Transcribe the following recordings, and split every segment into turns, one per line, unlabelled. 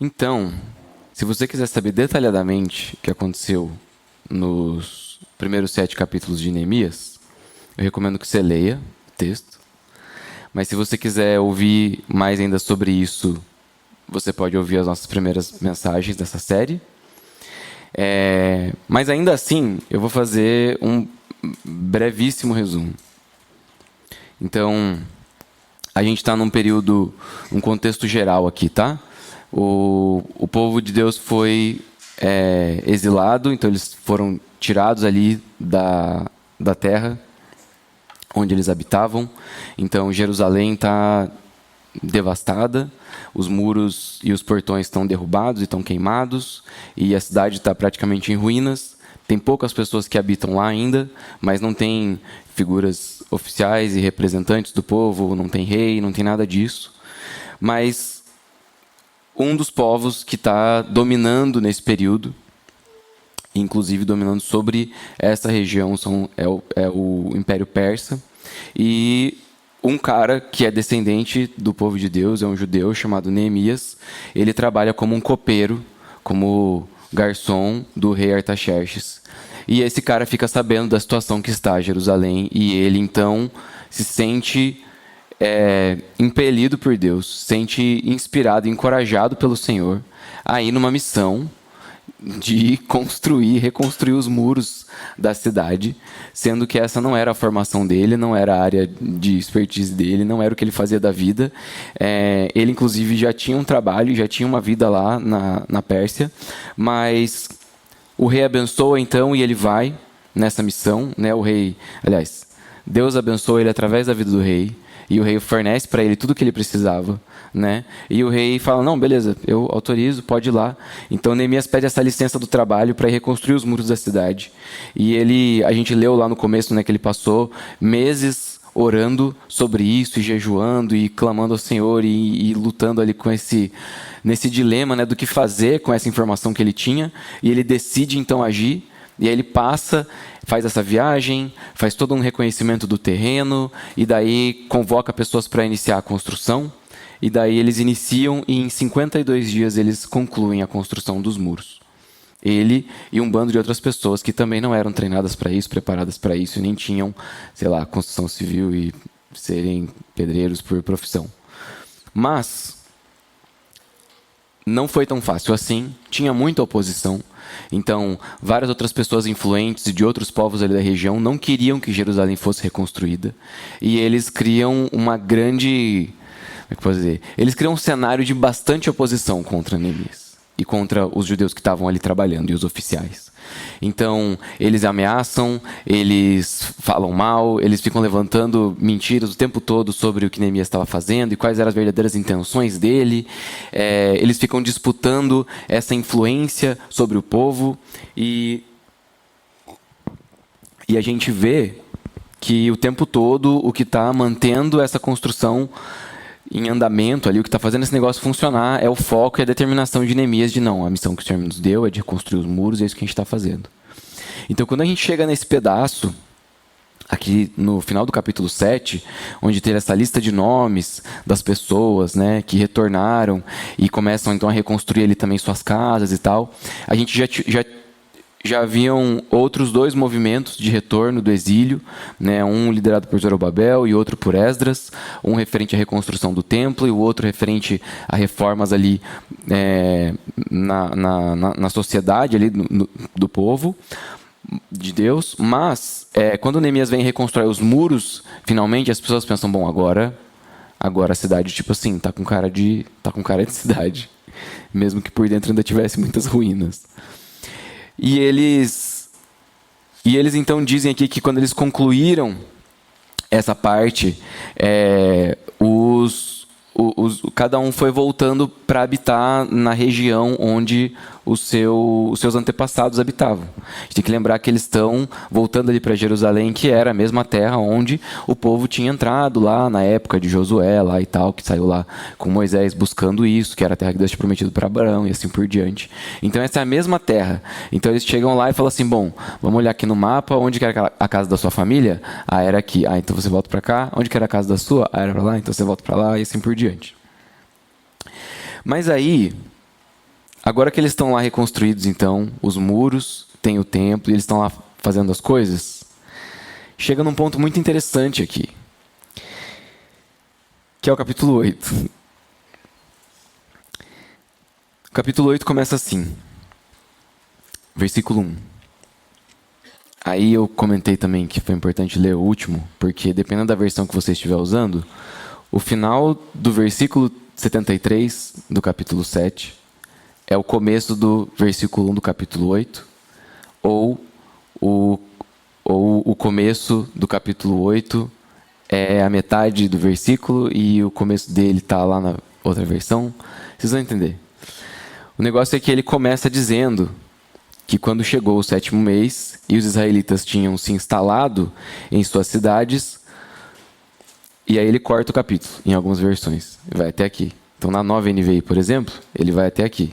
Então, se você quiser saber detalhadamente o que aconteceu nos primeiros 7 capítulos de Neemias, eu recomendo que você leia o texto. Mas se você quiser ouvir mais ainda sobre isso, você pode ouvir as nossas primeiras mensagens dessa série. Mas ainda assim, eu vou fazer um brevíssimo resumo. Então, a gente está num período, um contexto geral aqui, tá? O povo de Deus foi exilado, então eles foram tirados ali da terra onde eles habitavam. Então, Jerusalém está devastada, os muros e os portões estão derrubados e estão queimados, e a cidade está praticamente em ruínas. Tem poucas pessoas que habitam lá ainda, mas não tem figuras oficiais e representantes do povo, não tem rei, não tem nada disso. Mas um dos povos que está dominando nesse período, inclusive dominando sobre essa região, é o Império Persa. E um cara que é descendente do povo de Deus, é um judeu chamado Neemias, ele trabalha como um copeiro, como garçom do rei Artaxerxes. E esse cara fica sabendo da situação que está Jerusalém, e ele então se sente impelido por Deus, se sente inspirado, encorajado pelo Senhor a ir numa missão de reconstruir os muros da cidade, sendo que essa não era a formação dele, não era a área de expertise dele, não era o que ele fazia da vida. Ele, inclusive, já tinha um trabalho, já tinha uma vida lá na Pérsia, mas o rei abençoa, então, e ele vai nessa missão, né? Deus abençoa ele através da vida do rei, e o rei fornece para ele tudo o que ele precisava, né? E o rei fala, não, beleza, eu autorizo, pode ir lá. Então Neemias pede essa licença do trabalho para reconstruir os muros da cidade. E a gente leu lá no começo, né, que ele passou meses orando sobre isso, e jejuando, e clamando ao Senhor, e lutando ali nesse dilema, né, do que fazer com essa informação que ele tinha. E ele decide então agir. E aí ele faz essa viagem, faz todo um reconhecimento do terreno, e daí convoca pessoas para iniciar a construção. E daí eles iniciam, e em 52 dias eles concluem a construção dos muros. Ele e um bando de outras pessoas que também não eram treinadas para isso, preparadas para isso, e nem tinham, construção civil e serem pedreiros por profissão. Mas não foi tão fácil assim, tinha muita oposição. Então, várias outras pessoas influentes de outros povos ali da região não queriam que Jerusalém fosse reconstruída. E eles criam uma grande... Como é que eu posso dizer? Eles criam um cenário de bastante oposição contra Neemias e contra os judeus que estavam ali trabalhando e os oficiais. Então, eles ameaçam, eles falam mal, eles ficam levantando mentiras o tempo todo sobre o que Neemias estava fazendo e quais eram as verdadeiras intenções dele. Eles ficam disputando essa influência sobre o povo, e a gente vê que o tempo todo o que está mantendo essa construção em andamento ali, o que está fazendo esse negócio funcionar é o foco e a determinação de Neemias de não, a missão que o Senhor nos deu é de reconstruir os muros, é isso que a gente está fazendo. Então, quando a gente chega nesse pedaço, aqui no final do capítulo 7, onde tem essa lista de nomes das pessoas, né, que retornaram e começam então a reconstruir ali também suas casas e tal, a gente já haviam outros 2 movimentos de retorno do exílio, né? Um liderado por Zorobabel e outro por Esdras, um referente à reconstrução do templo e o outro referente a reformas ali na sociedade ali do povo de Deus. Mas quando Neemias vem reconstruir os muros, finalmente as pessoas pensam, bom, agora a cidade, tipo assim, tá com cara de cidade, mesmo que por dentro ainda tivesse muitas ruínas. E eles então dizem aqui que quando eles concluíram essa parte, cada um foi voltando para habitar na região onde os seus antepassados habitavam. A gente tem que lembrar que eles estão voltando ali para Jerusalém, que era a mesma terra onde o povo tinha entrado lá na época de Josué lá e tal, que saiu lá com Moisés buscando isso, que era a terra que Deus tinha prometido para Abraão e assim por diante. Então essa é a mesma terra. Então eles chegam lá e falam assim, bom, vamos olhar aqui no mapa, onde que era a casa da sua família? Ah, era aqui. Ah, então você volta para cá. Onde que era a casa da sua? Ah, era para lá. Então você volta para lá e assim por diante. Mas aí Agora que eles estão lá reconstruídos, então, os muros, tem o templo, e eles estão lá fazendo as coisas, chega num ponto muito interessante aqui, que é o capítulo 8. O capítulo 8 começa assim, versículo 1. Aí eu comentei também que foi importante ler o último, porque dependendo da versão que você estiver usando, o final do versículo 73 do capítulo 7 é o começo do versículo 1 do capítulo 8, ou o começo do capítulo 8 é a metade do versículo e o começo dele está lá na outra versão. Vocês vão entender. O negócio é que ele começa dizendo que quando chegou o 7º mês e os israelitas tinham se instalado em suas cidades, e aí ele corta o capítulo em algumas versões, vai até aqui. Então na nova NVI, por exemplo, ele vai até aqui,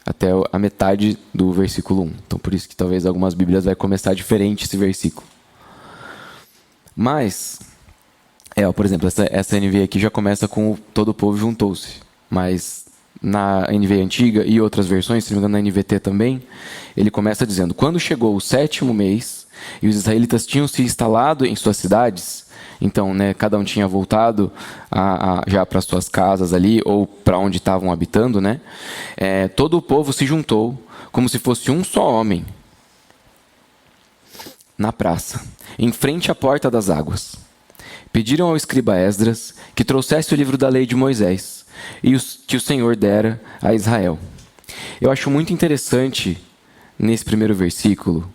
até a metade do versículo 1. Então por isso que talvez algumas bíblias vai começar diferente esse versículo. Mas, por exemplo, essa NVI aqui já começa com todo o povo juntou-se, mas na NVI antiga e outras versões, se não me engano na NVT também, ele começa dizendo: quando chegou o 7º mês e os israelitas tinham se instalado em suas cidades, então, cada um tinha voltado já para suas casas ali, ou para onde estavam habitando, todo o povo se juntou como se fosse um só homem na praça, em frente à porta das águas. Pediram ao escriba Esdras que trouxesse o livro da lei de Moisés, e que o Senhor dera a Israel. Eu acho muito interessante, nesse primeiro versículo,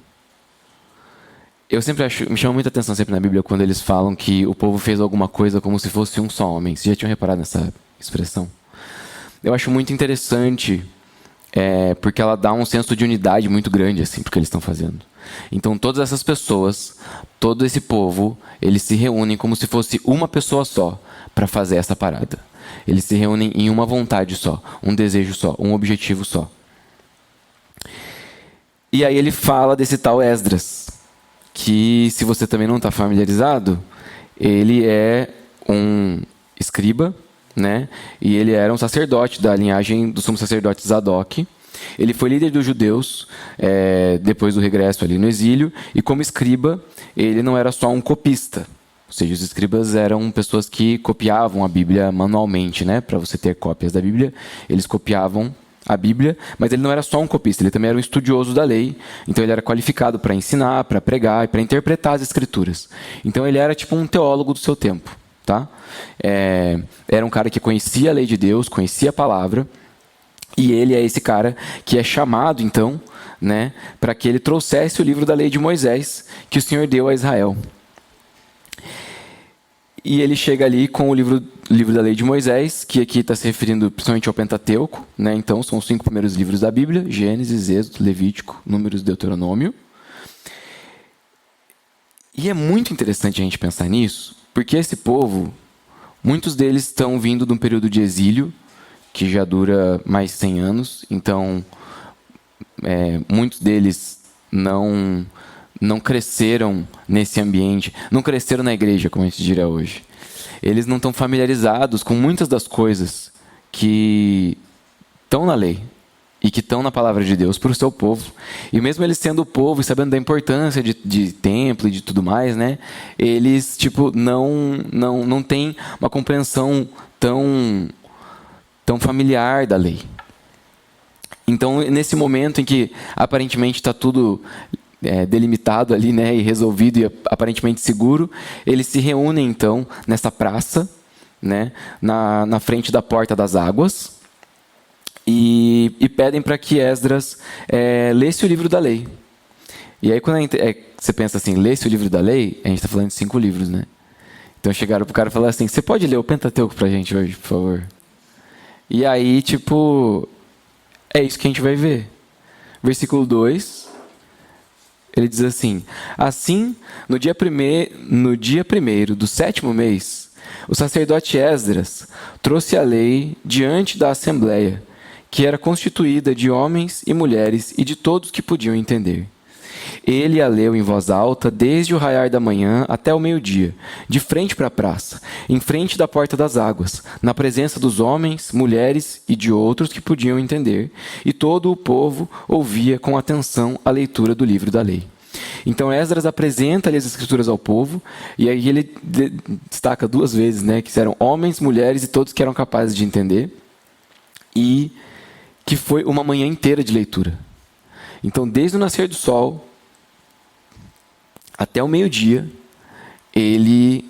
me chama muita atenção sempre na Bíblia quando eles falam que o povo fez alguma coisa como se fosse um só homem. Vocês já tinham reparado nessa expressão? Eu acho muito interessante, porque ela dá um senso de unidade muito grande assim, para o que eles estão fazendo. Então todas essas pessoas, todo esse povo, eles se reúnem como se fosse uma pessoa só para fazer essa parada. Eles se reúnem em uma vontade só, um desejo só, um objetivo só. E aí ele fala desse tal Esdras, que, se você também não está familiarizado, ele é um escriba, e ele era um sacerdote da linhagem do sumo sacerdote Zadok. Ele foi líder dos judeus depois do regresso ali no exílio, e como escriba, ele não era só um copista. Ou seja, os escribas eram pessoas que copiavam a Bíblia manualmente, para você ter cópias da Bíblia, eles copiavam a Bíblia, mas ele não era só um copista, ele também era um estudioso da lei, então ele era qualificado para ensinar, para pregar e para interpretar as escrituras. Então ele era tipo um teólogo do seu tempo, tá? Era um cara que conhecia a lei de Deus, conhecia a palavra, e ele é esse cara que é chamado, então, para que ele trouxesse o livro da lei de Moisés, que o Senhor deu a Israel. E ele chega ali com o livro da lei de Moisés, que aqui está se referindo principalmente ao Pentateuco, Então, são os 5 primeiros livros da Bíblia: Gênesis, Êxodo, Levítico, Números, Deuteronômio. E é muito interessante a gente pensar nisso, porque esse povo, muitos deles estão vindo de um período de exílio, que já dura mais de 100 anos. Então, muitos deles não cresceram nesse ambiente, não cresceram na igreja, como a gente diria hoje. Eles não estão familiarizados com muitas das coisas que estão na lei e que estão na palavra de Deus para o seu povo. E mesmo eles sendo o povo e sabendo da importância de templo e de tudo mais, eles não têm uma compreensão tão familiar da lei. Então, nesse momento em que aparentemente está tudo delimitado ali, e resolvido e aparentemente seguro, eles se reúnem então nessa praça, na frente da porta das águas, e pedem para que Esdras lesse o livro da lei. E aí quando você pensa assim, lesse o livro da lei, a gente está falando de 5 livros, Então chegaram pro cara e falaram assim: você pode ler o Pentateuco pra gente hoje, por favor? E aí, é isso que a gente vai ver. Versículo 2, ele diz assim: assim, no dia primeiro do 7º mês, o sacerdote Esdras trouxe a lei diante da assembleia, que era constituída de homens e mulheres e de todos que podiam entender. Ele a leu em voz alta desde o raiar da manhã até o meio-dia, de frente para a praça, em frente da porta das águas, na presença dos homens, mulheres e de outros que podiam entender, e todo o povo ouvia com atenção a leitura do livro da lei. Então Esdras apresenta-lhe as escrituras ao povo, e aí ele destaca 2 vezes, né, que eram homens, mulheres e todos que eram capazes de entender, e que foi uma manhã inteira de leitura. Então, desde o nascer do sol até o meio-dia, ele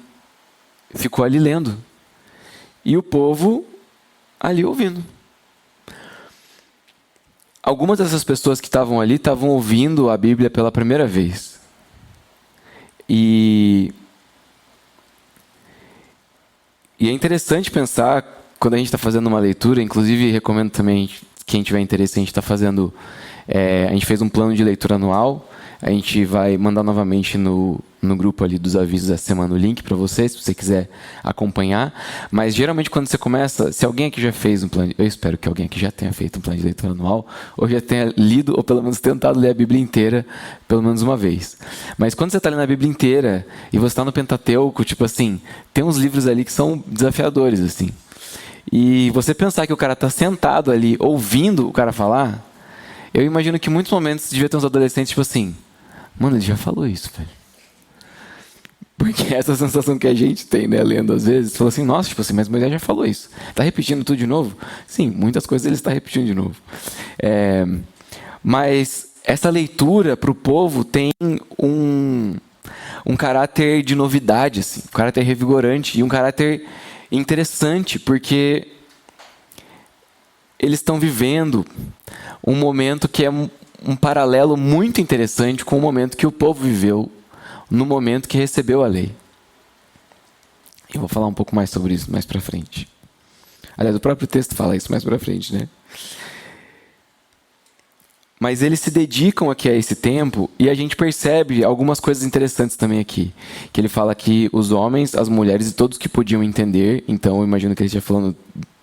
ficou ali lendo. E o povo ali ouvindo. Algumas dessas pessoas que estavam ali estavam ouvindo a Bíblia pela primeira vez. E é interessante pensar, quando a gente está fazendo uma leitura, inclusive recomendo também, quem tiver interesse, a gente está fazendo, a gente fez um plano de leitura anual. A gente vai mandar novamente no grupo ali dos avisos da semana o link para você, se você quiser acompanhar. Mas geralmente quando você começa, se alguém aqui já fez um plano, eu espero que alguém aqui já tenha feito um plano de leitura anual, ou já tenha lido, ou pelo menos tentado ler a Bíblia inteira, pelo menos uma vez. Mas quando você está lendo a Bíblia inteira, e você está no Pentateuco, tipo assim, tem uns livros ali que são desafiadores, assim. E você pensar que o cara está sentado ali, ouvindo o cara falar, eu imagino que em muitos momentos devia ter uns adolescentes, tipo assim, mano, ele já falou isso, velho. Porque essa sensação que a gente tem, né, lendo às vezes, fala assim, nossa, tipo assim, mas Moisés já falou isso. Está repetindo tudo de novo? Sim, muitas coisas ele está repetindo de novo. Mas essa leitura para o povo tem um caráter de novidade, assim, um caráter revigorante e um caráter interessante, porque eles estão vivendo um momento que é um paralelo muito interessante com o momento que o povo viveu no momento que recebeu a lei. Eu vou falar um pouco mais sobre isso mais para frente. Aliás, o próprio texto fala isso mais para frente, né? Mas eles se dedicam aqui a esse tempo e a gente percebe algumas coisas interessantes também aqui. Que ele fala que os homens, as mulheres e todos que podiam entender, então eu imagino que ele esteja falando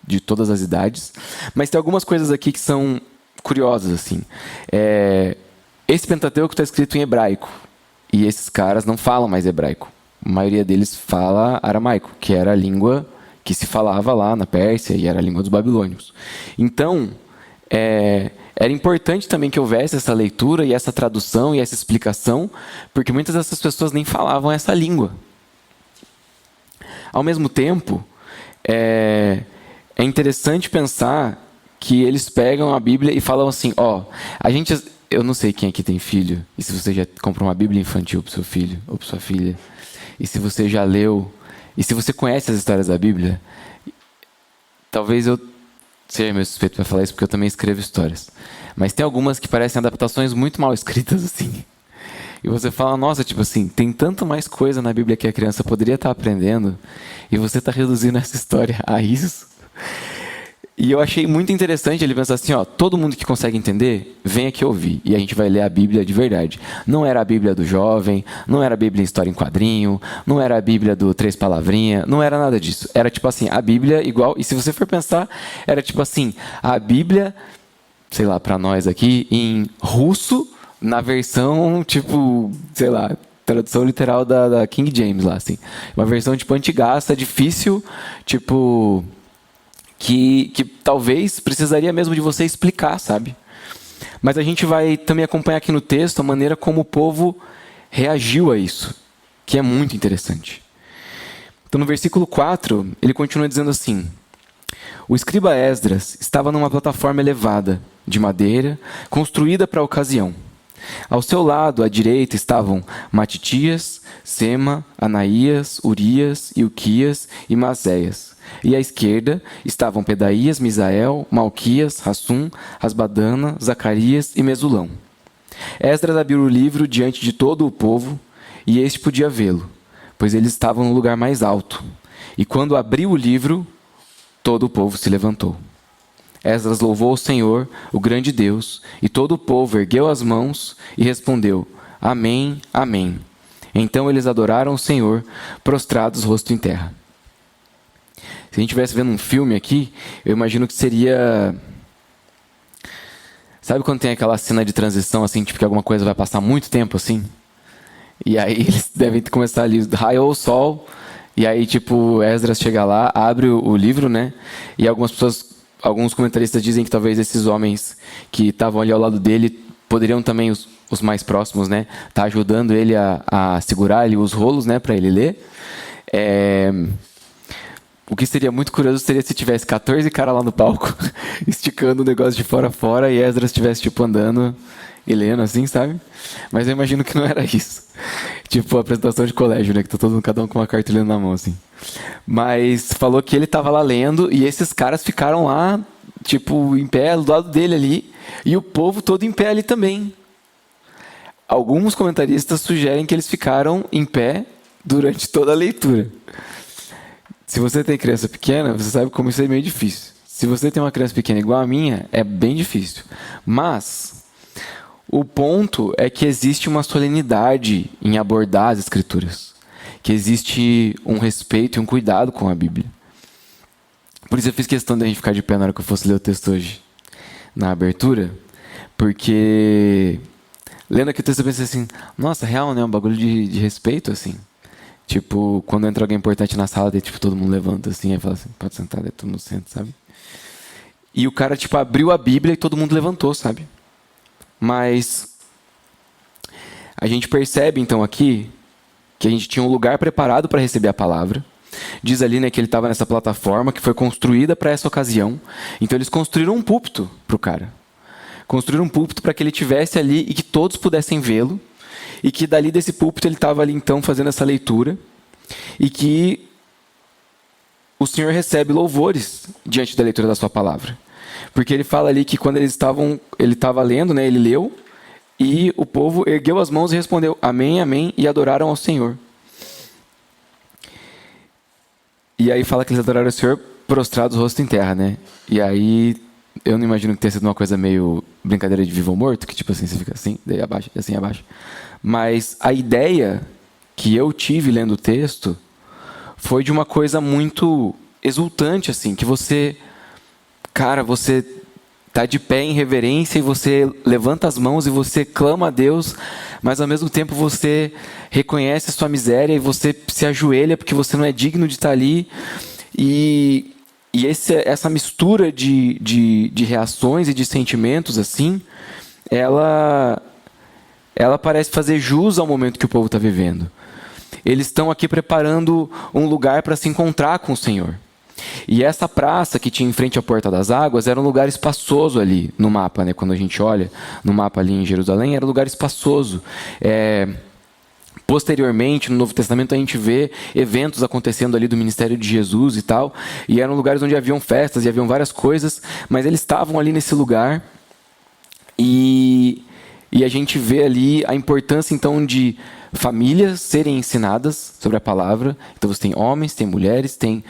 de todas as idades. Mas tem algumas coisas aqui que são curiosas, assim. Esse Pentateuco está escrito em hebraico. E esses caras não falam mais hebraico. A maioria deles fala aramaico, que era a língua que se falava lá na Pérsia e era a língua dos babilônios. Então, era importante também que houvesse essa leitura e essa tradução e essa explicação, porque muitas dessas pessoas nem falavam essa língua. Ao mesmo tempo, é interessante pensar que eles pegam a Bíblia e falam assim, eu não sei quem aqui tem filho, e se você já comprou uma Bíblia infantil para o seu filho ou para sua filha, e se você já leu, e se você conhece as histórias da Bíblia, talvez eu seja meio suspeito para falar isso, porque eu também escrevo histórias. Mas tem algumas que parecem adaptações muito mal escritas, assim. E você fala, nossa, tipo assim, tem tanto mais coisa na Bíblia que a criança poderia estar aprendendo, e você está reduzindo essa história a isso. E eu achei muito interessante ele pensar assim, todo mundo que consegue entender, vem aqui ouvir. E a gente vai ler a Bíblia de verdade. Não era a Bíblia do jovem, não era a Bíblia em história em quadrinho, não era a Bíblia do 3 palavrinhas, não era nada disso. Era tipo assim, a Bíblia igual, e se você for pensar, era tipo assim, a Bíblia, sei lá, para nós aqui, em russo, na versão, tipo, sei lá, tradução literal da King James lá, assim. Uma versão, tipo, antigaça, difícil, tipo... Que talvez precisaria mesmo de você explicar, sabe? Mas a gente vai também acompanhar aqui no texto a maneira como o povo reagiu a isso, que é muito interessante. Então, no versículo 4, ele continua dizendo assim, o escriba Esdras estava numa plataforma elevada, de madeira, construída para a ocasião. Ao seu lado, à direita, estavam Matitias, Sema, Anaías, Urias, Ilquias e Maséias. E à esquerda estavam Pedaías, Misael, Malquias, Hassum, Rasbadana, Zacarias e Mesulão. Esdras abriu o livro diante de todo o povo, e este podia vê-lo, pois eles estavam no lugar mais alto. E quando abriu o livro, todo o povo se levantou. Esdras louvou o Senhor, o grande Deus, e todo o povo ergueu as mãos e respondeu, Amém, Amém. Então eles adoraram o Senhor, prostrados rosto em terra. Se a gente estivesse vendo um filme aqui, eu imagino que seria Sabe quando tem aquela cena de transição, assim, tipo que alguma coisa vai passar muito tempo, assim? E aí eles devem começar ali, raiou o sol, e aí, tipo, Esdras chega lá, abre o livro, né? E algumas pessoas, alguns comentaristas dizem que talvez esses homens que estavam ali ao lado dele poderiam também, os mais próximos, né? Tá ajudando ele a segurar ali os rolos, né? Para ele ler. O que seria muito curioso seria se tivesse 14 caras lá no palco, esticando o negócio de fora a fora, e Esdras estivesse, tipo, andando e lendo, assim, sabe? Mas eu imagino que não era isso. Tipo, a apresentação de colégio, né? Que tá todo mundo, cada um com uma cartolina na mão, assim. Mas falou que ele tava lá lendo, e esses caras ficaram lá, tipo, em pé, do lado dele ali, e o povo todo em pé ali também. Alguns comentaristas sugerem que eles ficaram em pé durante toda a leitura. Se você tem criança pequena, você sabe como isso é meio difícil. Se você tem uma criança pequena igual a minha, é bem difícil. Mas o ponto é que existe uma solenidade em abordar as Escrituras. Que existe um respeito e um cuidado com a Bíblia. Por isso eu fiz questão de a gente ficar de pé na hora que eu fosse ler o texto hoje, na abertura. Porque lendo aqui o texto eu pensei assim, nossa, real, né? Um bagulho de respeito, assim. Tipo, quando entra alguém importante na sala, daí, tipo, todo mundo levanta assim, e fala assim, pode sentar, daí todo mundo senta, sabe? E o cara, tipo, abriu a Bíblia e todo mundo levantou, sabe? Mas a gente percebe, então, aqui, que a gente tinha um lugar preparado para receber a palavra. Diz ali, né, que ele estava nessa plataforma que foi construída para essa ocasião. Então, eles construíram um púlpito para o cara. Construíram um púlpito para que ele tivesse ali e que todos pudessem vê-lo. E que dali desse púlpito ele estava ali então fazendo essa leitura. E que o Senhor recebe louvores diante da leitura da sua palavra. Porque ele fala ali que quando ele estava lendo, né, ele leu, e o povo ergueu as mãos e respondeu, amém, amém, e adoraram ao Senhor. E aí fala que eles adoraram ao Senhor prostrados, rosto em terra, né? E aí eu não imagino que tenha sido uma coisa meio brincadeira de vivo ou morto, que tipo assim, você fica assim, daí abaixo, assim abaixo. Mas a ideia que eu tive lendo o texto foi de uma coisa muito exultante, assim, que você, cara, você tá de pé em reverência e você levanta as mãos e você clama a Deus, mas ao mesmo tempo você reconhece a sua miséria e você se ajoelha porque você não é digno de estar ali. E essa mistura de reações e de sentimentos, assim, ela parece fazer jus ao momento que o povo está vivendo. Eles estão aqui preparando um lugar para se encontrar com o Senhor. E essa praça que tinha em frente à Porta das Águas era um lugar espaçoso ali no mapa, né? Quando a gente olha no mapa ali em Jerusalém, era um lugar espaçoso. Posteriormente, no Novo Testamento, a gente vê eventos acontecendo ali do ministério de Jesus e tal, e eram lugares onde haviam festas e haviam várias coisas, mas eles estavam ali nesse lugar, e a gente vê ali a importância, então, de famílias serem ensinadas sobre a palavra. Então, você tem homens, tem mulheres, tem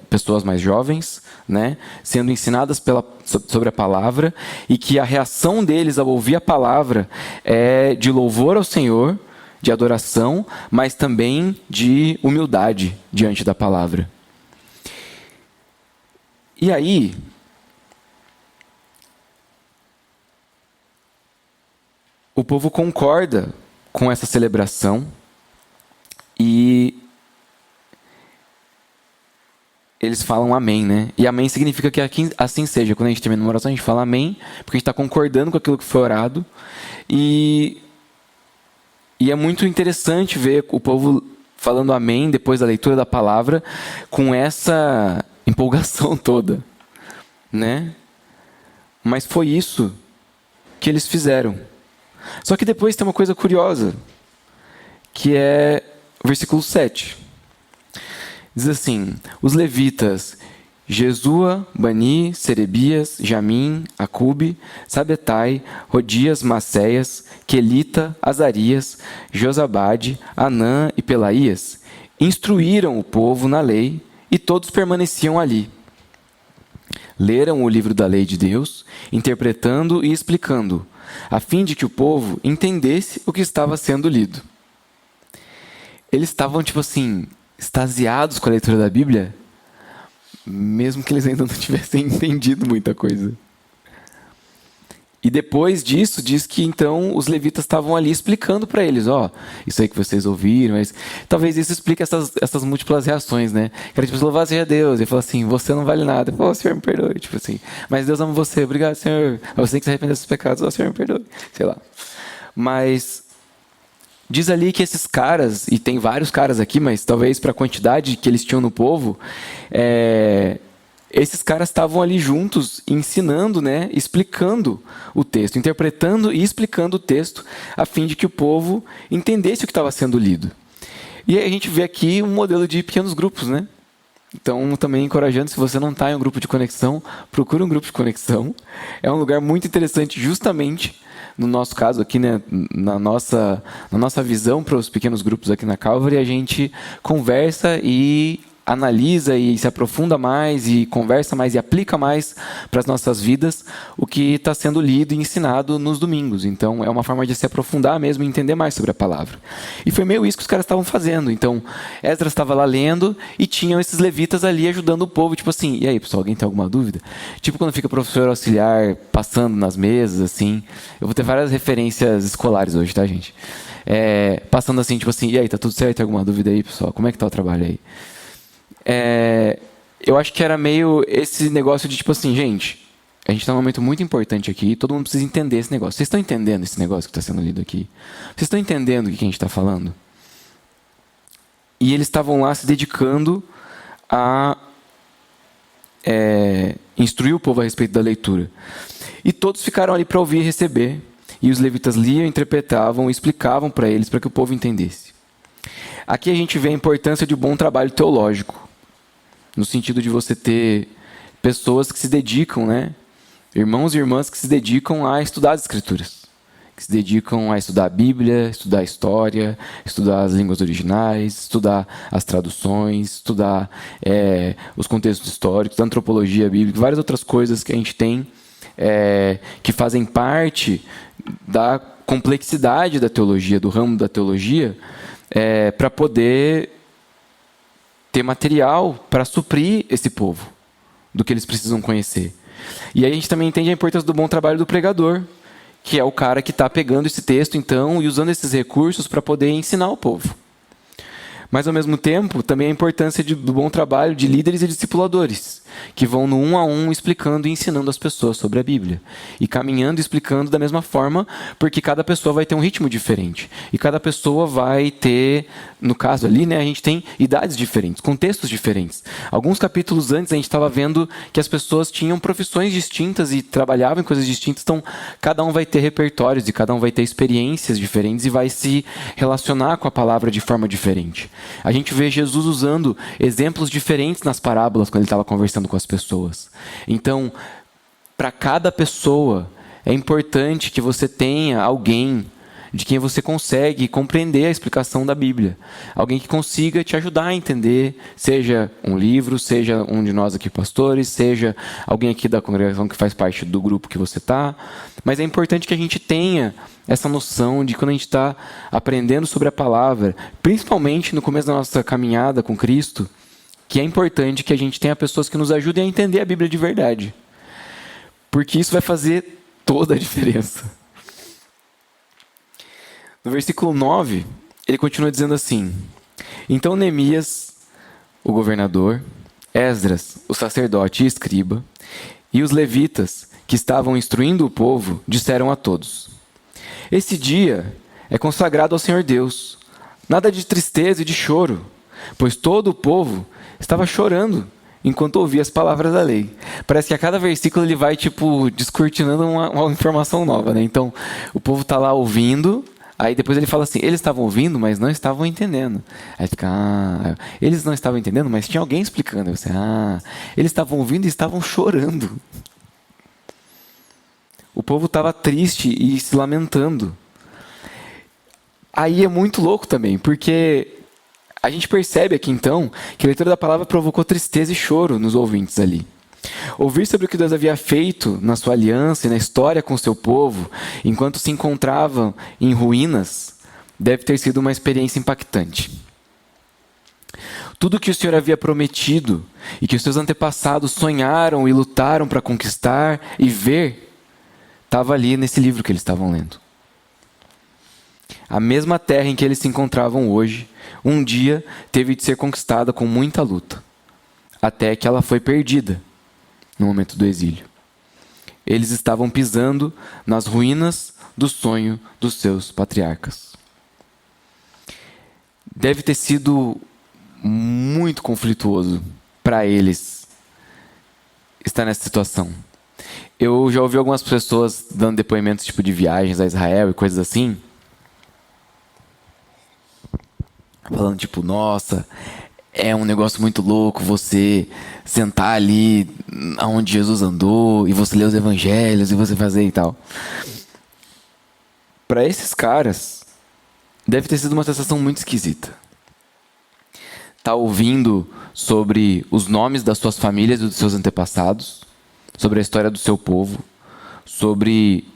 pessoas mais jovens, né, sendo ensinadas sobre a palavra, e que a reação deles ao ouvir a palavra é de louvor ao Senhor, de adoração, mas também de humildade diante da palavra. E aí, o povo concorda com essa celebração e eles falam amém, né? E amém significa que assim seja. Quando a gente termina uma oração, a gente fala amém, porque a gente está concordando com aquilo que foi orado. E é muito interessante ver o povo falando amém depois da leitura da palavra com essa empolgação toda, né? Mas foi isso que eles fizeram. Só que depois tem uma coisa curiosa, que é o versículo 7. Diz assim, os levitas, Jesua, Bani, Serebias, Jamim, Acube, Sabetai, Rodias, Maceias, Quelita, Azarias, Josabade, Anã e Pelaías, instruíram o povo na lei e todos permaneciam ali. Leram o livro da lei de Deus, interpretando e explicando, a fim de que o povo entendesse o que estava sendo lido. Eles estavam, tipo assim, extasiados com a leitura da Bíblia, mesmo que eles ainda não tivessem entendido muita coisa. E depois disso, diz que então os levitas estavam ali explicando para eles, isso aí que vocês ouviram, mas talvez isso explique essas múltiplas reações, né? Que era tipo, louvado seja Deus, e falou assim, você não vale nada, pô, Senhor me perdoe, tipo assim, mas Deus ama você, obrigado Senhor, você tem que se arrepender dos seus pecados, Senhor me perdoe, sei lá. Mas diz ali que esses caras, e tem vários caras aqui, mas talvez para a quantidade que eles tinham no povo, esses caras estavam ali juntos, ensinando, né, explicando o texto, interpretando e explicando o texto, a fim de que o povo entendesse o que estava sendo lido. E aí a gente vê aqui um modelo de pequenos grupos, né? Então, também encorajando, se você não está em um grupo de conexão, procure um grupo de conexão. É um lugar muito interessante, justamente, no nosso caso aqui, né, na nossa visão para os pequenos grupos aqui na Calvary, a gente conversa e analisa e se aprofunda mais e conversa mais e aplica mais para as nossas vidas o que está sendo lido e ensinado nos domingos. Então, é uma forma de se aprofundar mesmo e entender mais sobre a palavra. E foi meio isso que os caras estavam fazendo. Então, Esdras estava lá lendo e tinham esses levitas ali ajudando o povo, tipo assim, e aí, pessoal, alguém tem alguma dúvida? Tipo quando fica professor auxiliar passando nas mesas, assim. Eu vou ter várias referências escolares hoje, tá, gente? Passando assim, tipo assim, e aí, tá tudo certo? Tem alguma dúvida aí, pessoal? Como é que tá o trabalho aí? Eu acho que era meio esse negócio de tipo assim, gente, a gente está num momento muito importante aqui, todo mundo precisa entender esse negócio. Vocês estão entendendo esse negócio que está sendo lido aqui? Vocês estão entendendo o que a gente está falando? E eles estavam lá se dedicando a instruir o povo a respeito da leitura. E todos ficaram ali para ouvir e receber. E os levitas liam, interpretavam, explicavam para eles, para que o povo entendesse. Aqui a gente vê a importância de um bom trabalho teológico. No sentido de você ter pessoas que se dedicam, né? Irmãos e irmãs que se dedicam a estudar as Escrituras. Que se dedicam a estudar a Bíblia, estudar a história, estudar as línguas originais, estudar as traduções, estudar os contextos históricos, a antropologia bíblica, várias outras coisas que a gente tem que fazem parte da complexidade da teologia, do ramo da teologia, para poder ter material para suprir esse povo do que eles precisam conhecer. E aí a gente também entende a importância do bom trabalho do pregador, que é o cara que está pegando esse texto, então, e usando esses recursos para poder ensinar o povo. Mas, ao mesmo tempo, também a importância do bom trabalho de líderes e discipuladores, que vão no 1 a 1 explicando e ensinando as pessoas sobre a Bíblia. E caminhando e explicando da mesma forma, porque cada pessoa vai ter um ritmo diferente. E cada pessoa vai ter, no caso ali, né, a gente tem idades diferentes, contextos diferentes. Alguns capítulos antes a gente estava vendo que as pessoas tinham profissões distintas e trabalhavam em coisas distintas, então cada um vai ter repertórios e cada um vai ter experiências diferentes e vai se relacionar com a palavra de forma diferente. A gente vê Jesus usando exemplos diferentes nas parábolas quando ele estava conversando com as pessoas. Então, para cada pessoa, é importante que você tenha alguém de quem você consegue compreender a explicação da Bíblia. Alguém que consiga te ajudar a entender, seja um livro, seja um de nós aqui pastores, seja alguém aqui da congregação que faz parte do grupo que você está. Mas é importante que a gente tenha essa noção de quando a gente está aprendendo sobre a palavra, principalmente no começo da nossa caminhada com Cristo, que é importante que a gente tenha pessoas que nos ajudem a entender a Bíblia de verdade. Porque isso vai fazer toda a diferença. No versículo 9, ele continua dizendo assim: então Neemias, o governador, Esdras, o sacerdote e escriba, e os levitas, que estavam instruindo o povo, disseram a todos: esse dia é consagrado ao Senhor Deus, nada de tristeza e de choro, pois todo o povo estava chorando enquanto ouvia as palavras da lei. Parece que a cada versículo ele vai descortinando uma informação nova, né? Então, o povo está lá ouvindo. Aí depois ele fala assim, eles estavam ouvindo, mas não estavam entendendo. Aí fica, eles não estavam entendendo, mas tinha alguém explicando. Aí você, eles estavam ouvindo e estavam chorando. O povo estava triste e se lamentando. Aí é muito louco também, porque a gente percebe aqui então que a leitura da palavra provocou tristeza e choro nos ouvintes ali. Ouvir sobre o que Deus havia feito na sua aliança e na história com o seu povo, enquanto se encontravam em ruínas, deve ter sido uma experiência impactante. Tudo que o Senhor havia prometido e que os seus antepassados sonharam e lutaram para conquistar e ver, estava ali nesse livro que eles estavam lendo. A mesma terra em que eles se encontravam hoje, um dia teve de ser conquistada com muita luta, até que ela foi perdida no momento do exílio. Eles estavam pisando nas ruínas do sonho dos seus patriarcas. Deve ter sido muito conflituoso para eles estar nessa situação. Eu já ouvi algumas pessoas dando depoimentos tipo de viagens a Israel e coisas assim, falando tipo, nossa, é um negócio muito louco você sentar ali onde Jesus andou e você ler os evangelhos e você fazer e tal. Para esses caras, deve ter sido uma sensação muito esquisita. Tá ouvindo sobre os nomes das suas famílias e dos seus antepassados, sobre a história do seu povo, sobre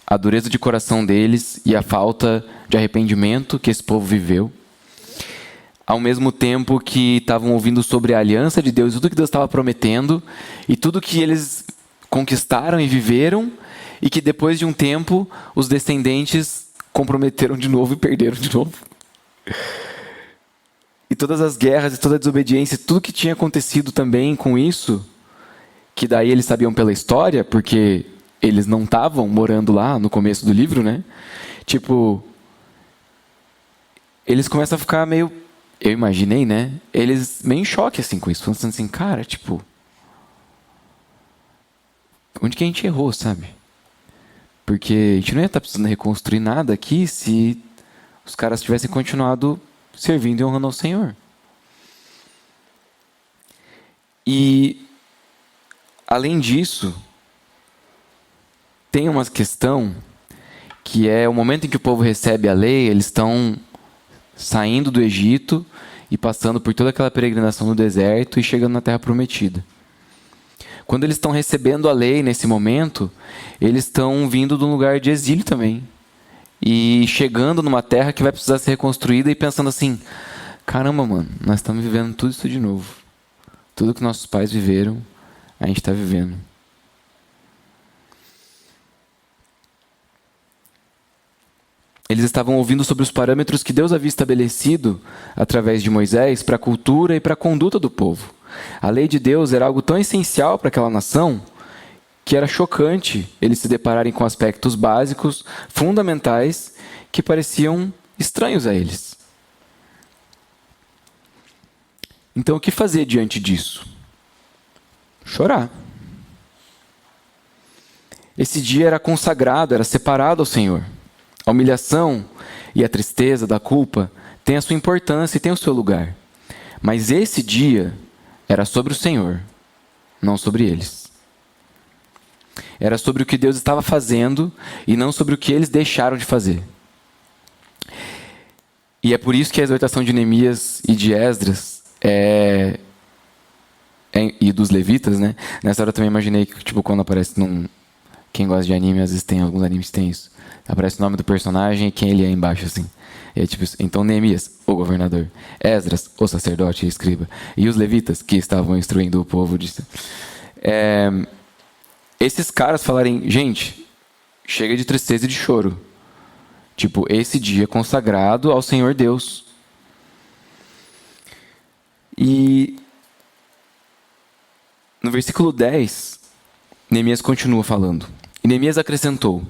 a dureza de coração deles e a falta de arrependimento que esse povo viveu. Ao mesmo tempo que estavam ouvindo sobre a aliança de Deus, tudo que Deus estava prometendo e tudo que eles conquistaram e viveram, e que depois de um tempo os descendentes comprometeram de novo e perderam de novo. E todas as guerras e toda a desobediência, tudo que tinha acontecido também com isso, que daí eles sabiam pela história, porque eles não estavam morando lá no começo do livro, né? Tipo, eles começam a ficar meio, eu imaginei, né? Eles meio em choque assim com isso, pensando assim, cara, tipo, onde que a gente errou, sabe? Porque a gente não ia estar precisando reconstruir nada aqui se os caras tivessem continuado servindo e honrando ao Senhor. E, além disso, tem uma questão que é o momento em que o povo recebe a lei, eles estão saindo do Egito e passando por toda aquela peregrinação no deserto e chegando na Terra Prometida. Quando eles estão recebendo a lei nesse momento, eles estão vindo de um lugar de exílio também. E chegando numa terra que vai precisar ser reconstruída e pensando assim, caramba, mano, nós estamos vivendo tudo isso de novo. Tudo que nossos pais viveram, a gente está vivendo. Eles estavam ouvindo sobre os parâmetros que Deus havia estabelecido através de Moisés para a cultura e para a conduta do povo. A lei de Deus era algo tão essencial para aquela nação que era chocante eles se depararem com aspectos básicos, fundamentais, que pareciam estranhos a eles. Então, o que fazer diante disso? Chorar. Esse dia era consagrado, era separado ao Senhor. A humilhação e a tristeza da culpa têm a sua importância e têm o seu lugar. Mas esse dia era sobre o Senhor, não sobre eles. Era sobre o que Deus estava fazendo e não sobre o que eles deixaram de fazer. E é por isso que a exortação de Neemias e de Esdras e dos levitas, né? Nessa hora eu também imaginei que, tipo, quando aparece quem gosta de anime, às vezes tem, alguns animes tem isso. Aparece o nome do personagem e quem ele é embaixo, assim. É tipo isso. Então, Neemias, o governador. Esdras, o sacerdote e escriba. E os levitas, que estavam instruindo o povo. Esses caras falarem, gente, chega de tristeza e de choro. Tipo, esse dia é consagrado ao Senhor Deus. E no versículo 10, Neemias continua falando. E Neemias acrescentou,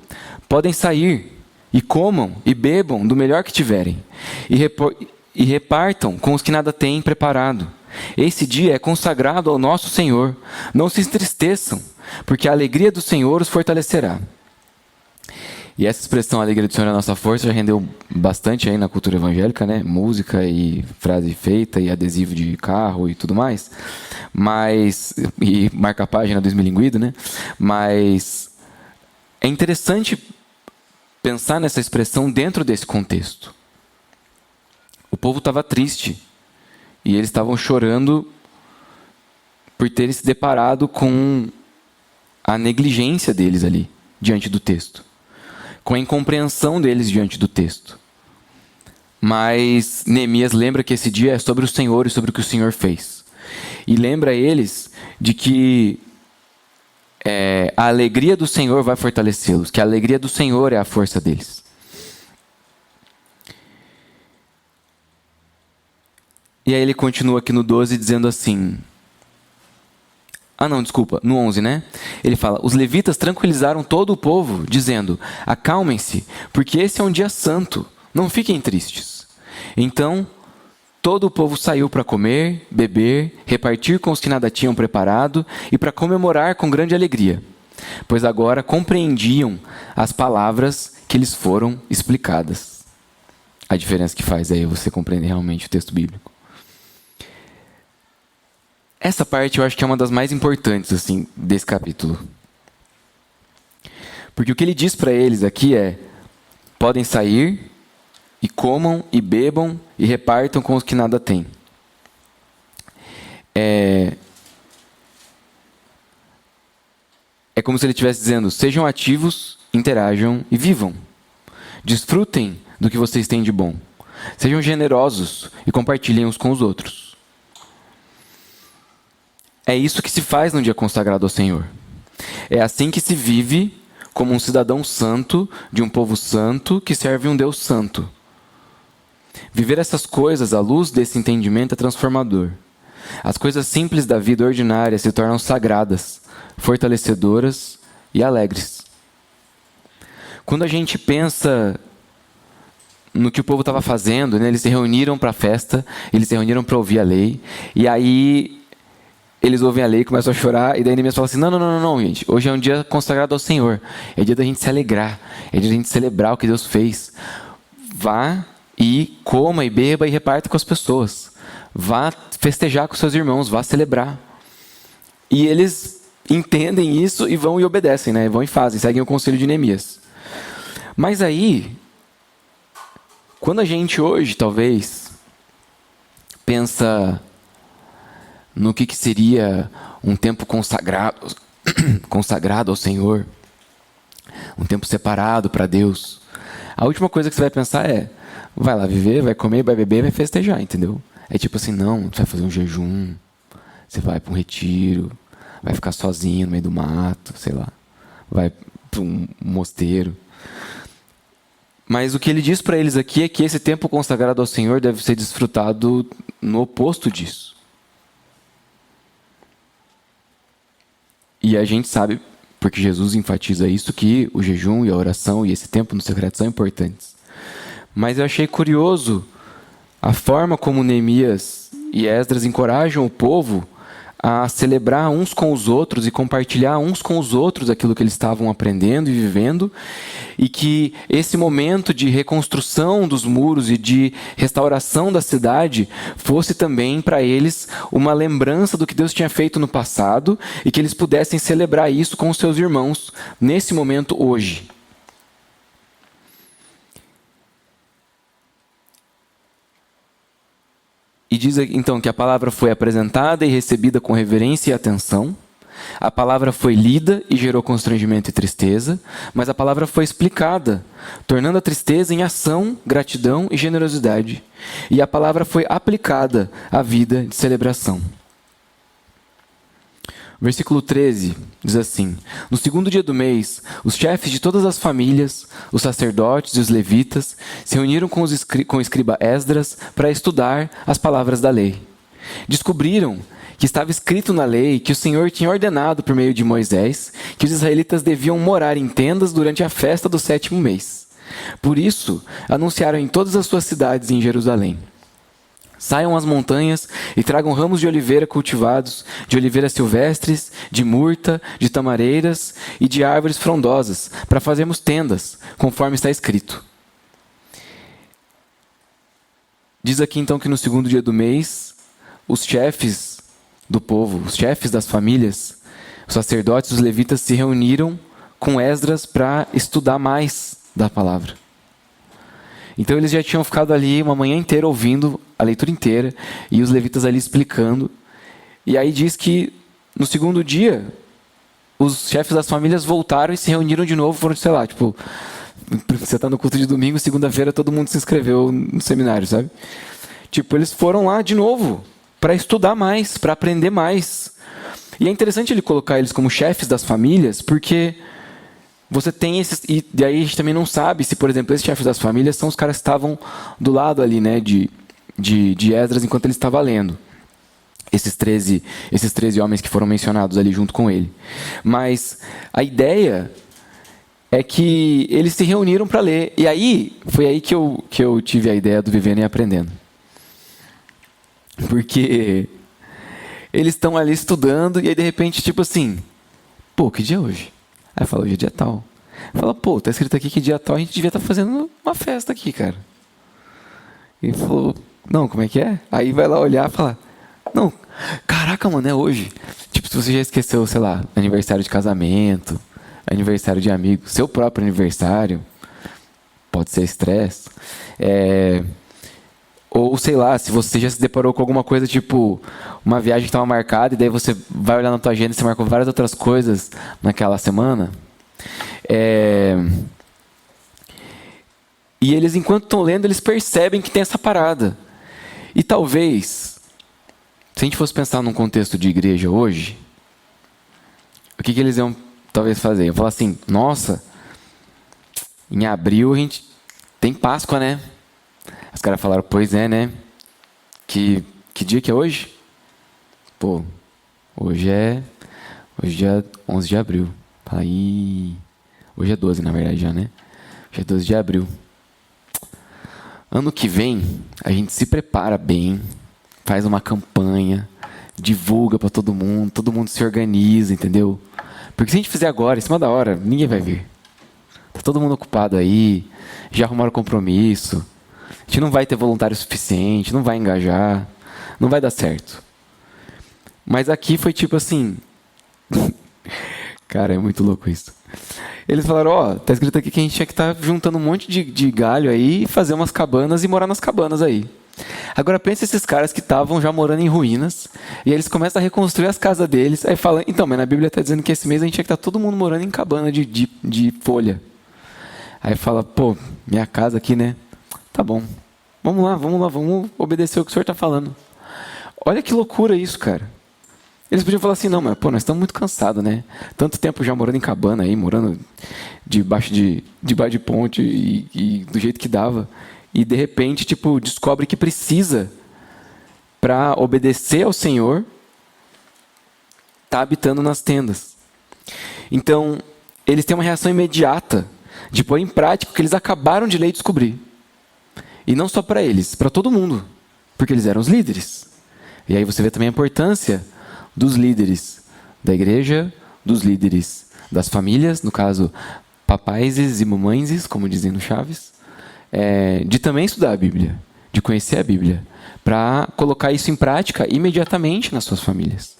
podem sair e comam e bebam do melhor que tiverem, e repartam com os que nada têm preparado. Esse dia é consagrado ao nosso Senhor. Não se entristeçam, porque a alegria do Senhor os fortalecerá. E essa expressão, a alegria do Senhor é a nossa força, já rendeu bastante aí na cultura evangélica, né? Música e frase feita e adesivo de carro e tudo mais. E marca-página do Esmilinguido, né? Mas é interessante pensar nessa expressão dentro desse contexto. O povo estava triste e eles estavam chorando por terem se deparado com a negligência deles ali, diante do texto. Com a incompreensão deles diante do texto. Mas Neemias lembra que esse dia é sobre o Senhor e sobre o que o Senhor fez. E lembra eles de que a alegria do Senhor vai fortalecê-los, que a alegria do Senhor é a força deles. E aí ele continua aqui no 12 dizendo assim... no 11, né? Ele fala, os levitas tranquilizaram todo o povo, dizendo, acalmem-se, porque esse é um dia santo, não fiquem tristes. Então, todo o povo saiu para comer, beber, repartir com os que nada tinham preparado e para comemorar com grande alegria, pois agora compreendiam as palavras que lhes foram explicadas. A diferença que faz aí você compreender realmente o texto bíblico. Essa parte eu acho que é uma das mais importantes assim, desse capítulo. Porque o que ele diz para eles aqui é, podem sair e comam e bebam e repartam com os que nada têm. É como se ele estivesse dizendo, sejam ativos, interajam e vivam. Desfrutem do que vocês têm de bom. Sejam generosos e compartilhem uns com os outros. É isso que se faz no dia consagrado ao Senhor. É assim que se vive como um cidadão santo, de um povo santo, que serve um Deus santo. Viver essas coisas à luz desse entendimento é transformador. As coisas simples da vida ordinária se tornam sagradas, fortalecedoras e alegres. Quando a gente pensa no que o povo estava fazendo, né, eles se reuniram para a festa, eles se reuniram para ouvir a lei, e aí... eles ouvem a lei, começam a chorar, e daí Neemias fala assim, não, gente, hoje é um dia consagrado ao Senhor, é dia da gente se alegrar, é dia da gente celebrar o que Deus fez. Vá e coma e beba e reparta com as pessoas, vá festejar com seus irmãos, vá celebrar. E eles entendem isso e vão e obedecem, né? Vão e fazem, seguem o conselho de Neemias. Mas aí, quando a gente hoje, talvez, pensa... no que seria um tempo consagrado ao Senhor, um tempo separado para Deus. A última coisa que você vai pensar é, vai lá viver, vai comer, vai beber, vai festejar, entendeu? É tipo assim, não, você vai fazer um jejum, você vai para um retiro, vai ficar sozinho no meio do mato, sei lá, vai para um mosteiro. Mas o que ele diz para eles aqui é que esse tempo consagrado ao Senhor deve ser desfrutado no oposto disso. E a gente sabe, porque Jesus enfatiza isso, que o jejum e a oração e esse tempo no secreto são importantes. Mas eu achei curioso a forma como Neemias e Esdras encorajam o povo a celebrar uns com os outros e compartilhar uns com os outros aquilo que eles estavam aprendendo e vivendo, e que esse momento de reconstrução dos muros e de restauração da cidade fosse também para eles uma lembrança do que Deus tinha feito no passado e que eles pudessem celebrar isso com os seus irmãos nesse momento hoje. E diz então que a palavra foi apresentada e recebida com reverência e atenção. A palavra foi lida e gerou constrangimento e tristeza, mas a palavra foi explicada, tornando a tristeza em ação, gratidão e generosidade. E a palavra foi aplicada à vida de celebração. Versículo 13 diz assim, no segundo dia do mês, os chefes de todas as famílias, os sacerdotes e os levitas, se reuniram com o escriba Esdras para estudar as palavras da lei. Descobriram que estava escrito na lei que o Senhor tinha ordenado por meio de Moisés que os israelitas deviam morar em tendas durante a festa do 7º mês. Por isso, anunciaram em todas as suas cidades em Jerusalém. Saiam às montanhas e tragam ramos de oliveira cultivados, de oliveiras silvestres, de murta, de tamareiras e de árvores frondosas, para fazermos tendas, conforme está escrito. Diz aqui então que no segundo dia do mês, os chefes do povo, os chefes das famílias, os sacerdotes e os levitas se reuniram com Esdras para estudar mais da palavra. Então eles já tinham ficado ali uma manhã inteira ouvindo a leitura inteira e os levitas ali explicando. E aí diz que no segundo dia os chefes das famílias voltaram e se reuniram de novo, foram, sei lá, tipo, você está no culto de domingo, segunda-feira todo mundo se inscreveu no seminário, sabe? Tipo, eles foram lá de novo para estudar mais, para aprender mais. E é interessante ele colocar eles como chefes das famílias, porque você tem esses... E daí a gente também não sabe se, por exemplo, esses chefes das famílias são os caras que estavam do lado ali, né, de Esdras enquanto ele estava lendo. Esses 13 homens que foram mencionados ali junto com ele. Mas a ideia é que eles se reuniram para ler. E aí, foi aí que eu tive a ideia do Vivendo e Aprendendo. Porque eles estão ali estudando e aí de repente, tipo assim, pô, que dia é hoje? Aí fala, hoje é dia tal. Fala, pô, tá escrito aqui que dia tal, a gente devia estar fazendo uma festa aqui, cara. E falou, não, como é que é? Aí vai lá olhar e fala, não, caraca, mano, é hoje. Tipo, se você já esqueceu, sei lá, aniversário de casamento, aniversário de amigo, seu próprio aniversário, pode ser estresse. Ou, sei lá, se você já se deparou com alguma coisa, tipo, uma viagem que estava marcada, e daí você vai olhar na tua agenda e você marcou várias outras coisas naquela semana. E eles, enquanto estão lendo, eles percebem que tem essa parada. E talvez, se a gente fosse pensar num contexto de igreja hoje, o que eles iam talvez fazer? Eu falar assim, nossa, em abril a gente tem Páscoa, né? Os caras falaram, pois é, né? Que dia que é hoje? Pô, hoje é 11 de abril. Aí, hoje é 12, na verdade, já, né? Hoje é 12 de abril. Ano que vem, a gente se prepara bem, faz uma campanha, divulga para todo mundo se organiza, entendeu? Porque se a gente fizer agora, em cima da hora, ninguém vai ver. Tá todo mundo ocupado aí, já arrumaram compromisso. A gente não vai ter voluntário suficiente, não vai engajar, não vai dar certo. Mas aqui foi tipo assim... Cara, é muito louco isso. Eles falaram, ó, tá escrito aqui que a gente tinha que estar juntando um monte de galho aí, fazer umas cabanas e morar nas cabanas aí. Agora pensa esses caras que estavam já morando em ruínas, e aí eles começam a reconstruir as casas deles, aí falam, então, mas na Bíblia está dizendo que esse mês a gente tinha que estar todo mundo morando em cabana de folha. Aí fala, pô, minha casa aqui, né? Tá bom, vamos lá, vamos obedecer o que o senhor está falando. Olha que loucura isso, cara. Eles podiam falar assim, não, mas pô, nós estamos muito cansados, né? Tanto tempo já morando em cabana aí, morando debaixo de ponte e do jeito que dava. E de repente, tipo, descobre que precisa, para obedecer ao Senhor, tá habitando nas tendas. Então, eles têm uma reação imediata de pôr em prática o que eles acabaram de ler e descobrir. E não só para eles, para todo mundo. Porque eles eram os líderes. E aí você vê também a importância dos líderes da igreja, dos líderes das famílias, no caso, papais e mamães, como dizem no Chaves, de também estudar a Bíblia, de conhecer a Bíblia, para colocar isso em prática imediatamente nas suas famílias.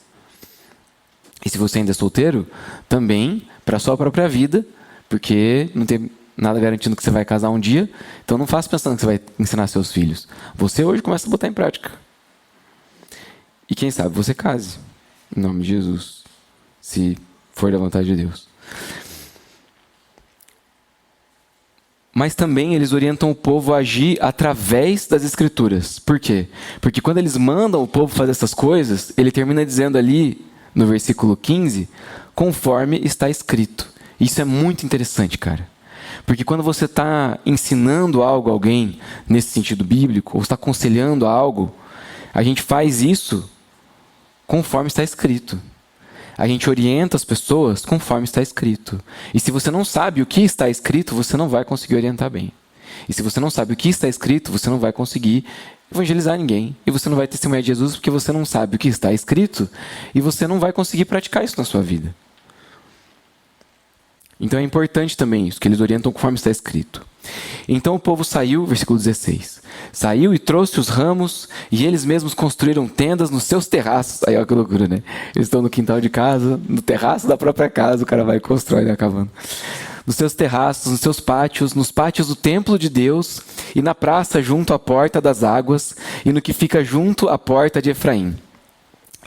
E se você ainda é solteiro, também para a sua própria vida, porque não tem nada garantindo que você vai casar um dia, então não faça pensando que você vai ensinar seus filhos. Você hoje começa a botar em prática. E quem sabe você case. Em nome de Jesus, se for da vontade de Deus. Mas também eles orientam o povo a agir através das Escrituras. Por quê? Porque quando eles mandam o povo fazer essas coisas, ele termina dizendo ali, no versículo 15, conforme está escrito. Isso é muito interessante, cara. Porque quando você está ensinando algo a alguém, nesse sentido bíblico, ou está aconselhando algo, a gente faz isso conforme está escrito. A gente orienta as pessoas conforme está escrito. E se você não sabe o que está escrito, você não vai conseguir orientar bem. E se você não sabe o que está escrito, você não vai conseguir evangelizar ninguém. E você não vai testemunhar de Jesus porque você não sabe o que está escrito e você não vai conseguir praticar isso na sua vida. Então é importante também isso, que eles orientam conforme está escrito. Então o povo saiu, versículo 16, saiu e trouxe os ramos, e eles mesmos construíram tendas nos seus terraços. Aí olha que loucura, né? Eles estão no quintal de casa, no terraço da própria casa, o cara vai e constrói, né, acabando. Nos seus terraços, nos seus pátios, nos pátios do templo de Deus, e na praça junto à porta das águas, e no que fica junto à porta de Efraim.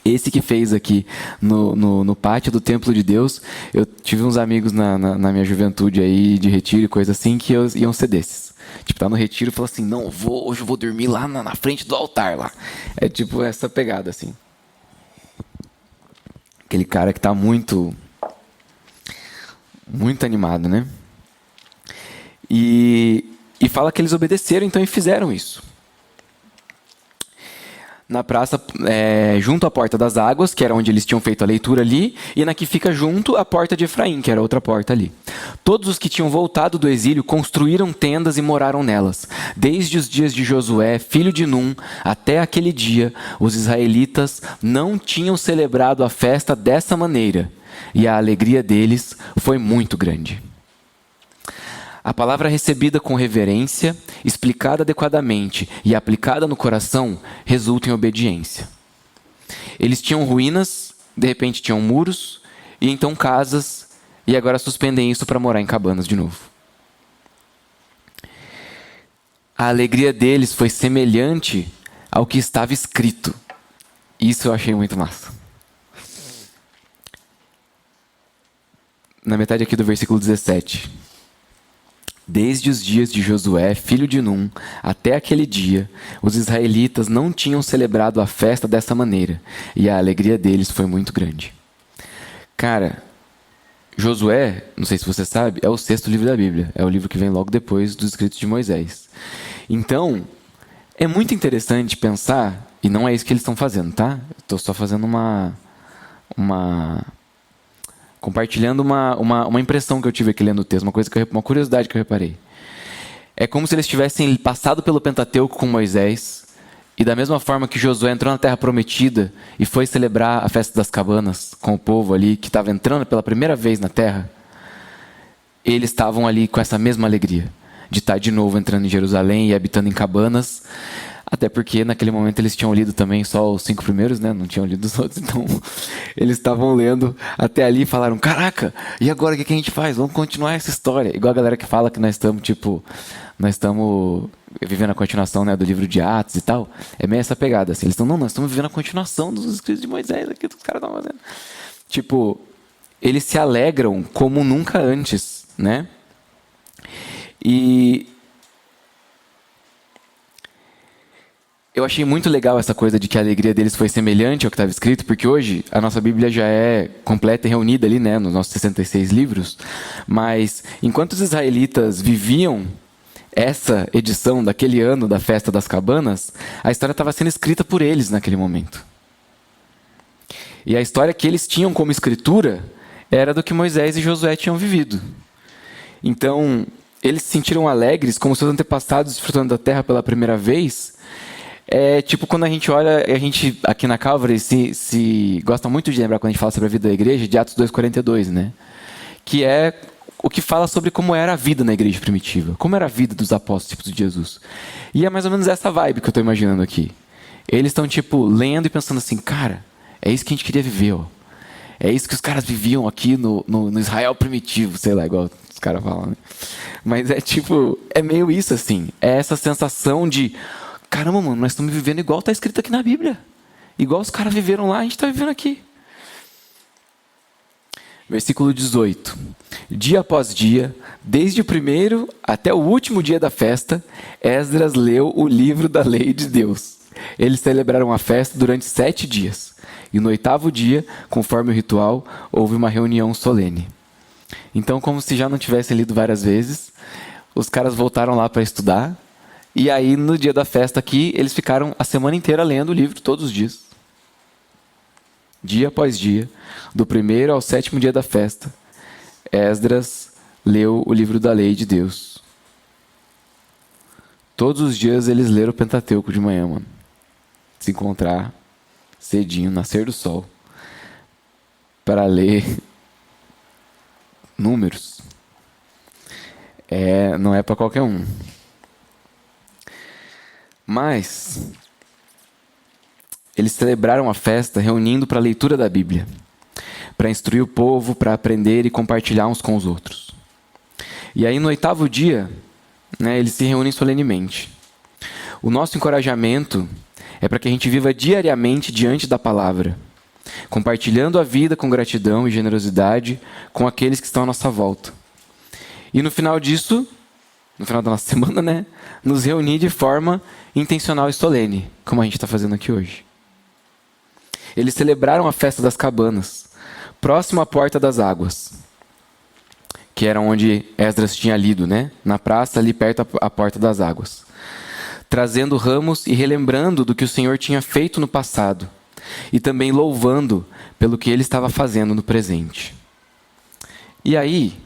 Esse que fez aqui no pátio do templo de Deus, eu tive uns amigos na minha juventude aí, de retiro e coisa assim, que iam ser desses. Tipo, tá no retiro e falou assim, não, hoje eu vou dormir lá na frente do altar lá. É tipo essa pegada assim. Aquele cara que está muito animado, né? E fala que eles obedeceram, então, e fizeram isso. Na praça, junto à Porta das Águas, que era onde eles tinham feito a leitura ali, e na que fica junto à Porta de Efraim, que era outra porta ali. Todos os que tinham voltado do exílio construíram tendas e moraram nelas. Desde os dias de Josué, filho de Num, até aquele dia, os israelitas não tinham celebrado a festa dessa maneira, e a alegria deles foi muito grande. A palavra recebida com reverência, explicada adequadamente e aplicada no coração, resulta em obediência. Eles tinham ruínas, de repente tinham muros, e então casas, e agora suspendem isso para morar em cabanas de novo. A alegria deles foi semelhante ao que estava escrito. Isso eu achei muito massa. Na metade aqui do versículo 17. Desde os dias de Josué, filho de Num, até aquele dia, os israelitas não tinham celebrado a festa dessa maneira, e a alegria deles foi muito grande. Cara, Josué, não sei se você sabe, é o 6º livro da Bíblia. É o livro que vem logo depois dos escritos de Moisés. Então, é muito interessante pensar, e não é isso que eles estão fazendo, tá? Estou só fazendo compartilhando uma impressão que eu tive aqui lendo o texto, uma curiosidade que eu reparei. É como se eles tivessem passado pelo Pentateuco com Moisés, e da mesma forma que Josué entrou na Terra Prometida e foi celebrar a festa das cabanas com o povo ali, que estava entrando pela primeira vez na Terra, eles estavam ali com essa mesma alegria, de estar de novo entrando em Jerusalém e habitando em cabanas, até porque naquele momento eles tinham lido também só os 5 primeiros, né? Não tinham lido os outros, então eles estavam lendo até ali e falaram, caraca, e agora o que a gente faz? Vamos continuar essa história. Igual a galera que fala que nós estamos vivendo a continuação, né, do livro de Atos e tal. É meio essa pegada, assim. Eles estão, nós estamos vivendo a continuação dos escritos de Moisés aqui, que os caras estão fazendo. Tipo, eles se alegram como nunca antes, né? E eu achei muito legal essa coisa de que a alegria deles foi semelhante ao que estava escrito, porque hoje a nossa Bíblia já é completa e reunida ali, né, nos nossos 66 livros, mas enquanto os israelitas viviam essa edição daquele ano da Festa das Cabanas, a história estava sendo escrita por eles naquele momento. E a história que eles tinham como escritura era do que Moisés e Josué tinham vivido. Então, eles se sentiram alegres, como seus antepassados desfrutando da terra pela primeira vez. É tipo quando a gente olha, a gente aqui na Calvary se gosta muito de lembrar quando a gente fala sobre a vida da igreja, de Atos 2:42, né? Que é o que fala sobre como era a vida na igreja primitiva, como era a vida dos apóstolos de Jesus. E é mais ou menos essa vibe que eu estou imaginando aqui. Eles estão tipo lendo e pensando assim, cara, é isso que a gente queria viver, ó. É isso que os caras viviam aqui no Israel primitivo, sei lá, igual os caras falam, né? Mas é tipo, é meio isso assim, é essa sensação de caramba, mano, nós estamos vivendo igual está escrito aqui na Bíblia. Igual os caras viveram lá, a gente está vivendo aqui. Versículo 18. Dia após dia, desde o primeiro até o último dia da festa, Esdras leu o livro da lei de Deus. Eles celebraram a festa durante 7 dias. E no 8º dia, conforme o ritual, houve uma reunião solene. Então, como se já não tivessem lido várias vezes, os caras voltaram lá para estudar. E aí, no dia da festa aqui, eles ficaram a semana inteira lendo o livro, todos os dias. Dia após dia, do 1º ao 7º dia da festa, Esdras leu o livro da lei de Deus. Todos os dias eles leram o Pentateuco de manhã, mano. Se encontrar cedinho, nascer do sol, para ler números. Não é para qualquer um. Mas eles celebraram a festa reunindo para a leitura da Bíblia, para instruir o povo, para aprender e compartilhar uns com os outros. E aí no 8º dia, né, eles se reúnem solenemente. O nosso encorajamento é para que a gente viva diariamente diante da palavra, compartilhando a vida com gratidão e generosidade com aqueles que estão à nossa volta. E no final disso, no final da nossa semana, né, nos reunir de forma intencional e solene, como a gente está fazendo aqui hoje. eles celebraram a festa das cabanas, próximo à porta das águas, que era onde Esdras tinha lido, né? Na praça, ali perto à porta das águas. Trazendo ramos e relembrando do que o Senhor tinha feito no passado, e também louvando pelo que ele estava fazendo no presente. E aí,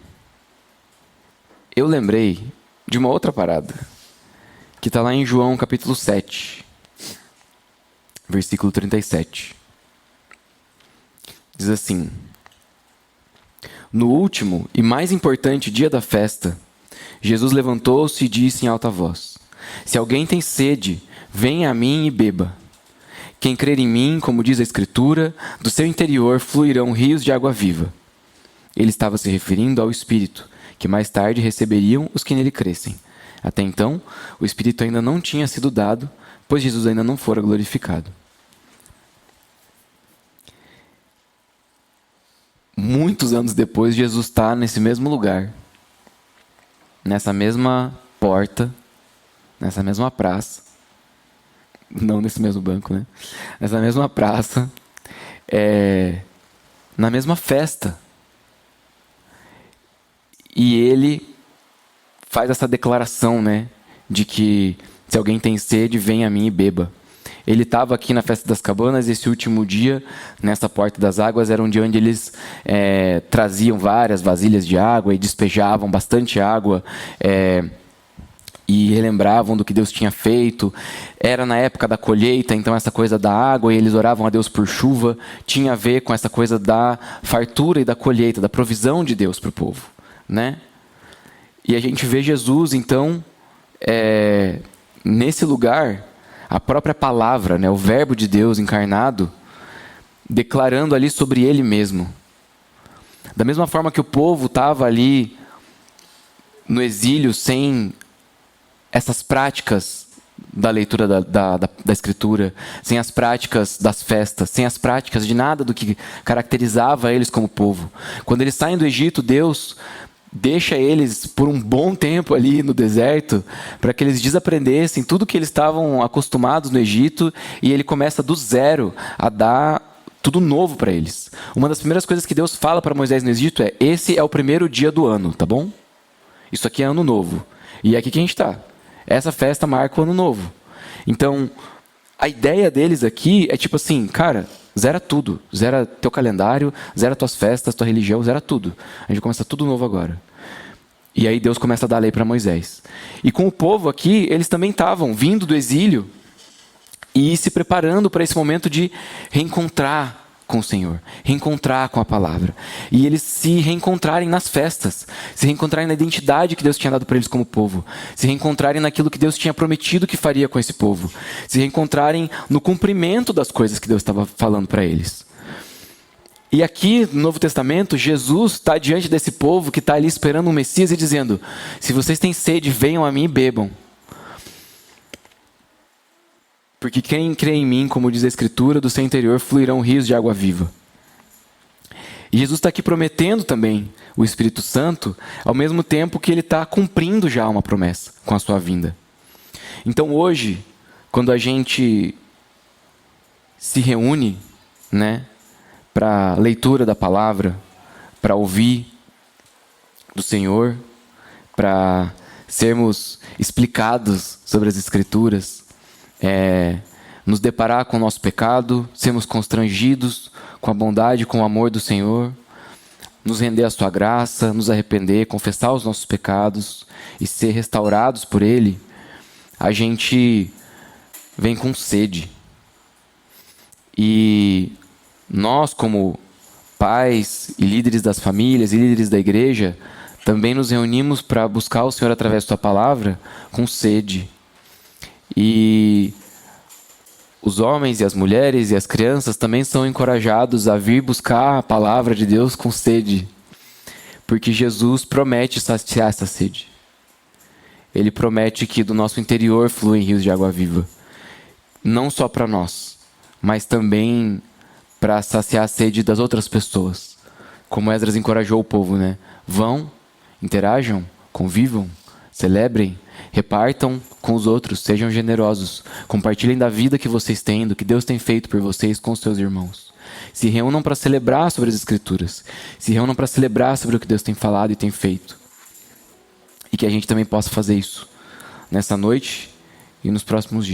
eu lembrei de uma outra parada, que está lá em João capítulo 7, versículo 37. Diz assim: no último e mais importante dia da festa, Jesus levantou-se e disse em alta voz: se alguém tem sede, venha a mim e beba. Quem crer em mim, como diz a Escritura, do seu interior fluirão rios de água viva. Ele estava se referindo ao Espírito, que mais tarde receberiam os que nele crescem. Até então, o Espírito ainda não tinha sido dado, pois Jesus ainda não fora glorificado. Muitos anos depois, Jesus está nesse mesmo lugar, nessa mesma porta, nessa mesma praça, não nesse mesmo banco, né? Nessa mesma praça, na mesma festa. E ele faz essa declaração, né? De que se alguém tem sede, venha a mim e beba. Ele estava aqui na festa das cabanas, esse último dia, nessa porta das águas, era um dia onde eles traziam várias vasilhas de água e despejavam bastante água, e relembravam do que Deus tinha feito. Era na época da colheita, então essa coisa da água, e eles oravam a Deus por chuva, tinha a ver com essa coisa da fartura e da colheita, da provisão de Deus para o povo, né? E a gente vê Jesus, então, nesse lugar, a própria palavra, né, o verbo de Deus encarnado, declarando ali sobre ele mesmo. Da mesma forma que o povo estava ali no exílio sem essas práticas da leitura da Escritura, sem as práticas das festas, sem as práticas de nada do que caracterizava eles como povo. Quando eles saem do Egito, Deus deixa eles por um bom tempo ali no deserto, para que eles desaprendessem tudo que eles estavam acostumados no Egito, e ele começa do zero a dar tudo novo para eles. Uma das primeiras coisas que Deus fala para Moisés no Egito é: esse é o primeiro dia do ano, tá bom? Isso aqui é ano novo. E é aqui que a gente está. Essa festa marca o ano novo. Então, a ideia deles aqui é tipo assim, cara, zera tudo. Zera teu calendário, zera tuas festas, tua religião, zera tudo. A gente começa tudo novo agora. E aí Deus começa a dar a lei para Moisés. E com o povo aqui, eles também estavam vindo do exílio e se preparando para esse momento de reencontrar com o Senhor, reencontrar com a palavra. E eles se reencontrarem nas festas, se reencontrarem na identidade que Deus tinha dado para eles como povo, se reencontrarem naquilo que Deus tinha prometido que faria com esse povo, se reencontrarem no cumprimento das coisas que Deus estava falando para eles. E aqui no Novo Testamento, Jesus está diante desse povo que está ali esperando um Messias e dizendo: se vocês têm sede, venham a mim e bebam. Porque quem crê em mim, como diz a Escritura, do seu interior fluirão rios de água viva. E Jesus está aqui prometendo também o Espírito Santo, ao mesmo tempo que ele está cumprindo já uma promessa com a sua vinda. Então hoje, quando a gente se reúne, né, para leitura da palavra, para ouvir do Senhor, para sermos explicados sobre as Escrituras, nos deparar com o nosso pecado, sermos constrangidos com a bondade, com o amor do Senhor, nos render à sua graça, nos arrepender, confessar os nossos pecados e ser restaurados por Ele, a gente vem com sede. E nós, como pais e líderes das famílias e líderes da igreja, também nos reunimos para buscar o Senhor através da sua palavra com sede. E os homens e as mulheres e as crianças também são encorajados a vir buscar a palavra de Deus com sede, porque Jesus promete saciar essa sede. Ele promete que do nosso interior fluem rios de água viva, não só para nós, mas também para saciar a sede das outras pessoas. Como Esdras encorajou o povo, né? Vão, interajam, convivam, Celebrem, repartam com os outros, sejam generosos, compartilhem da vida que vocês têm, do que Deus tem feito por vocês com os seus irmãos. Se reúnam para celebrar sobre as Escrituras, se reúnam para celebrar sobre o que Deus tem falado e tem feito. E que a gente também possa fazer isso nessa noite e nos próximos dias.